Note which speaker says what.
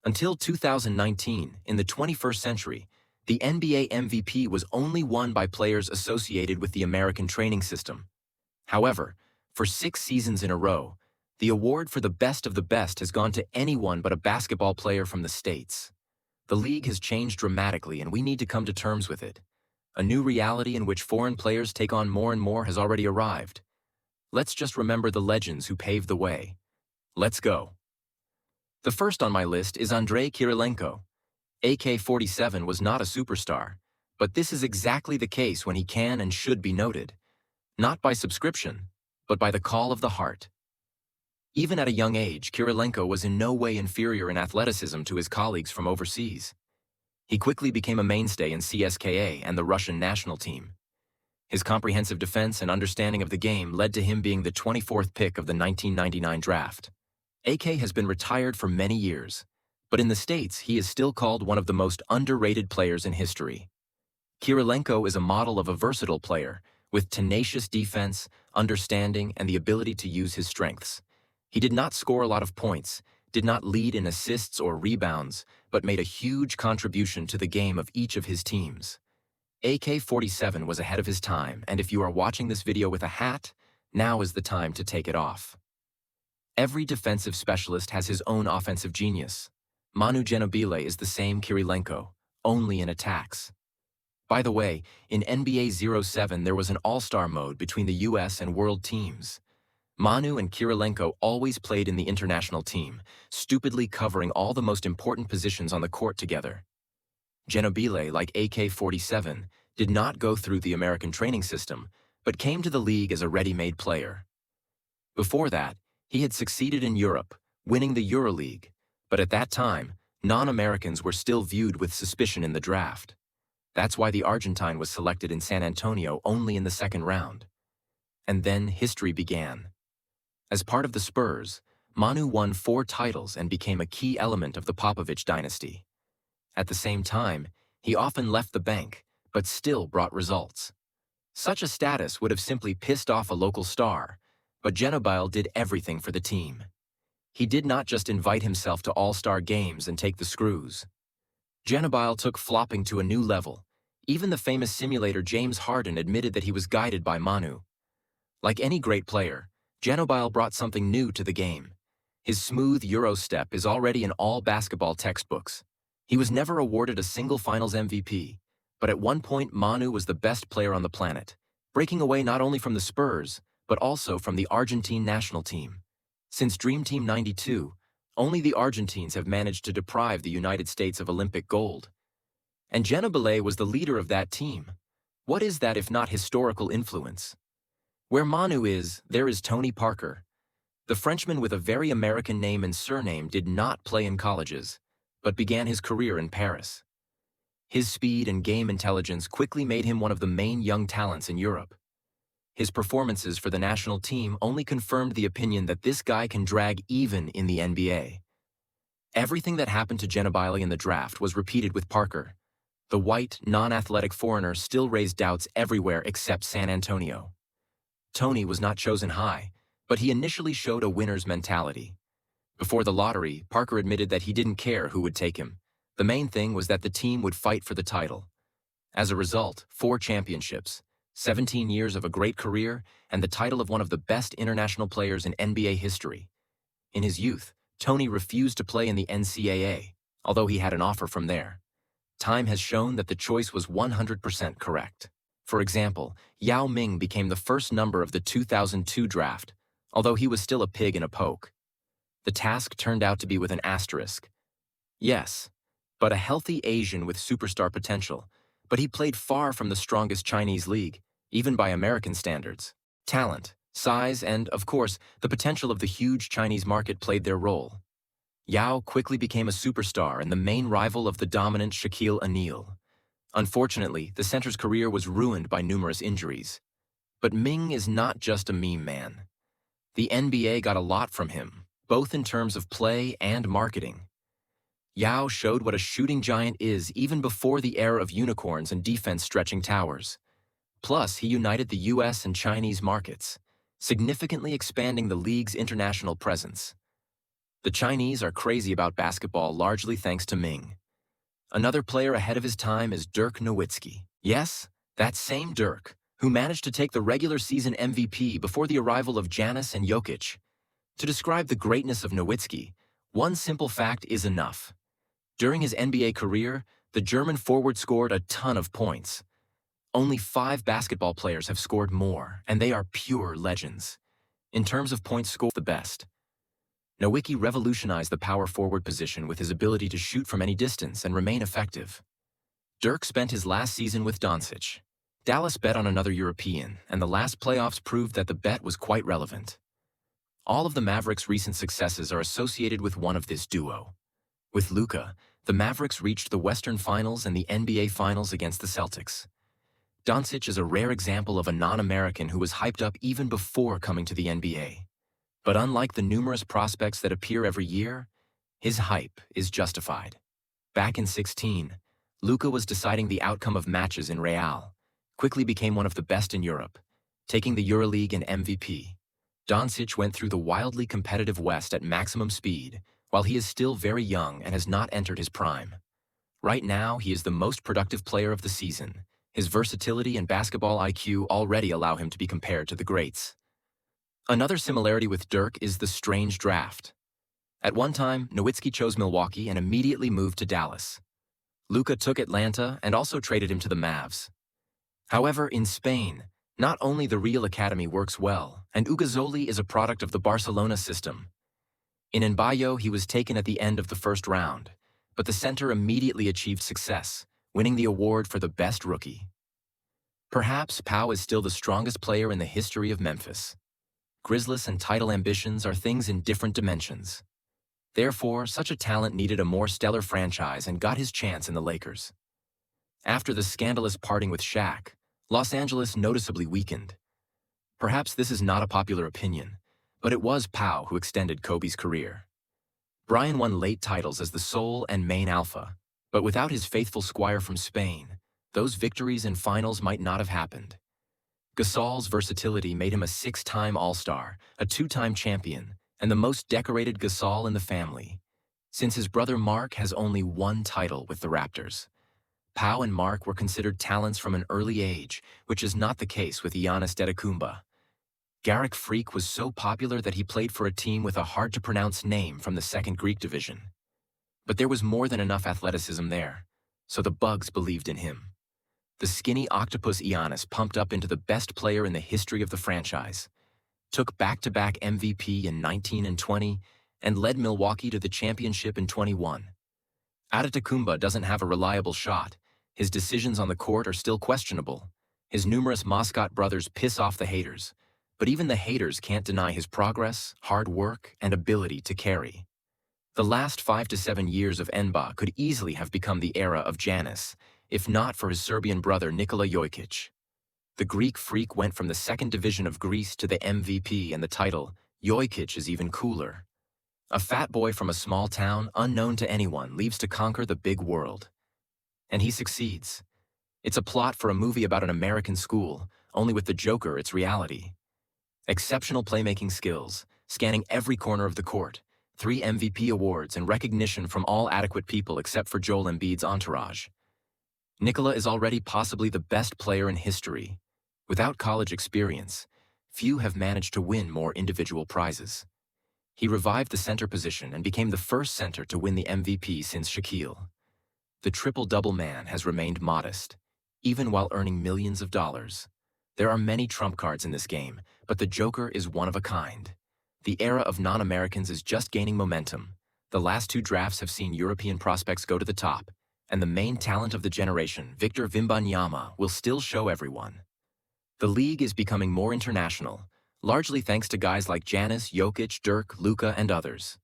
Speaker 1: Until 2019, in the 21st century, the NBA MVP was only won by players associated with the American training system. However, for 6 seasons in a row, the award for the best of the best has gone to anyone but a basketball player from the States. The league has changed dramatically and we need to come to terms with it. A new reality in which foreign players take on more and more has already arrived. Let's just remember the legends who paved the way. Let's go. The first on my list is Andrei Kirilenko. AK-47 was not a superstar, but this is exactly the case when he can and should be noted. Not by subscription, but by the call of the heart. Even at a young age, Kirilenko was in no way inferior in athleticism to his colleagues from overseas. He quickly became a mainstay in CSKA and the Russian national team. His comprehensive defense and understanding of the game led to him being the 24th pick of the 1999 draft. AK has been retired for many years, but in the States he is still called one of the most underrated players in history. Kirilenko is a model of a versatile player, with tenacious defense, understanding, and the ability to use his strengths. He did not score a lot of points, did not lead in assists or rebounds, but made a huge contribution to the game of each of his teams. AK-47 was ahead of his time, and if you are watching this video with a hat, now is the time to take it off. Every defensive specialist has his own offensive genius. Manu Ginobili is the same Kirilenko, only in attacks. By the way, in NBA 07 there was an all-star mode between the US and world teams. Manu and Kirilenko always played in the international team, stupidly covering all the most important positions on the court together. Ginobili, like AK-47, did not go through the American training system, but came to the league as a ready-made player. Before that, he had succeeded in Europe, winning the EuroLeague, but at that time, non-Americans were still viewed with suspicion in the draft. That's why the Argentine was selected in San Antonio only in the second round. And then history began. As part of the Spurs, Manu won 4 titles and became a key element of the Popovich dynasty. At the same time, he often left the bank, but still brought results. Such a status would have simply pissed off a local star, but Ginobili did everything for the team. He did not just invite himself to all-star games and take the screws. Ginobili took flopping to a new level. Even the famous simulator James Harden admitted that he was guided by Manu. Like any great player, Ginobili brought something new to the game. His smooth Euro step is already in all basketball textbooks. He was never awarded a single Finals MVP, but at one point Manu was the best player on the planet, breaking away not only from the Spurs, but also from the Argentine national team. Since Dream Team '92, only the Argentines have managed to deprive the United States of Olympic gold. And Ginobili was the leader of that team. What is that if not historical influence? Where Manu is, there is Tony Parker. The Frenchman with a very American name and surname did not play in colleges, but began his career in Paris. His speed and game intelligence quickly made him one of the main young talents in Europe. His performances for the national team only confirmed the opinion that this guy can drag even in the NBA. Everything that happened to Ginobili in the draft was repeated with Parker. The white, non-athletic foreigner still raised doubts everywhere except San Antonio. Tony was not chosen high, but he initially showed a winner's mentality. Before the lottery, Parker admitted that he didn't care who would take him. The main thing was that the team would fight for the title. As a result, 4 championships, 17 years of a great career, and the title of one of the best international players in NBA history. In his youth, Tony refused to play in the NCAA, although he had an offer from there. Time has shown that the choice was 100% correct. For example, Yao Ming became the first number of the 2002 draft, although he was still a pig in a poke. The task turned out to be with an asterisk. Yes, but a healthy Asian with superstar potential, but he played far from the strongest Chinese league, even by American standards. Talent, size, and, of course, the potential of the huge Chinese market played their role. Yao quickly became a superstar and the main rival of the dominant Shaquille O'Neal. Unfortunately, the center's career was ruined by numerous injuries. But Ming is not just a meme man. The NBA got a lot from him, both in terms of play and marketing. Yao showed what a shooting giant is even before the era of unicorns and defense-stretching towers. Plus, he united the US and Chinese markets, significantly expanding the league's international presence. The Chinese are crazy about basketball largely thanks to Ming. Another player ahead of his time is Dirk Nowitzki. Yes, that same Dirk, who managed to take the regular season MVP before the arrival of Giannis and Jokic. To describe the greatness of Nowitzki, one simple fact is enough. During his NBA career, the German forward scored a ton of points. Only 5 basketball players have scored more, and they are pure legends. In terms of points scored, the best. Nowitzki revolutionized the power forward position with his ability to shoot from any distance and remain effective. Dirk spent his last season with Doncic. Dallas bet on another European, and the last playoffs proved that the bet was quite relevant. All of the Mavericks' recent successes are associated with one of this duo. With Luka, the Mavericks reached the Western Finals and the NBA Finals against the Celtics. Doncic is a rare example of a non-American who was hyped up even before coming to the NBA. But unlike the numerous prospects that appear every year, his hype is justified. Back in 2016, Luka was deciding the outcome of matches in Real, quickly became one of the best in Europe, taking the EuroLeague and MVP. Doncic went through the wildly competitive West at maximum speed, while he is still very young and has not entered his prime. Right now, he is the most productive player of the season. His versatility and basketball IQ already allow him to be compared to the greats. Another similarity with Dirk is the strange draft. At one time, Nowitzki chose Milwaukee and immediately moved to Dallas. Luka took Atlanta and also traded him to the Mavs. However, in Spain, not only the Real Academy works well, and Ugazoli is a product of the Barcelona system. In Enbayo, he was taken at the end of the first round, but the center immediately achieved success, winning the award for the best rookie. Perhaps Pau is still the strongest player in the history of Memphis. Grizzlies and title ambitions are things in different dimensions. Therefore, such a talent needed a more stellar franchise and got his chance in the Lakers. After the scandalous parting with Shaq, Los Angeles noticeably weakened. Perhaps this is not a popular opinion, but it was Pau who extended Kobe's career. Brian won late titles as the sole and main alpha, but without his faithful squire from Spain, those victories and finals might not have happened. Gasol's versatility made him a 6-time All-Star, a 2-time champion, and the most decorated Gasol in the family, since his brother Mark has only 1 title with the Raptors. Pau and Mark were considered talents from an early age, which is not the case with Giannis Antetokounmpo. Garrick Freak was so popular that he played for a team with a hard-to-pronounce name from the 2nd Greek division. But there was more than enough athleticism there, so the Bugs believed in him. The skinny octopus Giannis pumped up into the best player in the history of the franchise, took back-to-back MVP in 19 and 20, and led Milwaukee to the championship in 21. Antetokounmpo doesn't have a reliable shot. His decisions on the court are still questionable. His numerous mascot brothers piss off the haters, but even the haters can't deny his progress, hard work, and ability to carry. The last 5 to 7 years of NBA could easily have become the era of Giannis, if not for his Serbian brother Nikola Jokic. The Greek freak went from the 2nd division of Greece to the MVP and the title. Jokic is even cooler. A fat boy from a small town, unknown to anyone, leaves to conquer the big world. And he succeeds. It's a plot for a movie about an American school, only with the Joker it's reality. Exceptional playmaking skills, scanning every corner of the court, 3 MVP awards and recognition from all adequate people except for Joel Embiid's entourage. Nikola is already possibly the best player in history. Without college experience, few have managed to win more individual prizes. He revived the center position and became the first center to win the MVP since Shaquille. The triple-double man has remained modest, even while earning millions of dollars. There are many trump cards in this game, but the Joker is one of a kind. The era of non-Americans is just gaining momentum. The last 2 drafts have seen European prospects go to the top, and the main talent of the generation, Victor Wembanyama, will still show everyone. The league is becoming more international, largely thanks to guys like Giannis, Jokic, Dirk, Luka, and others.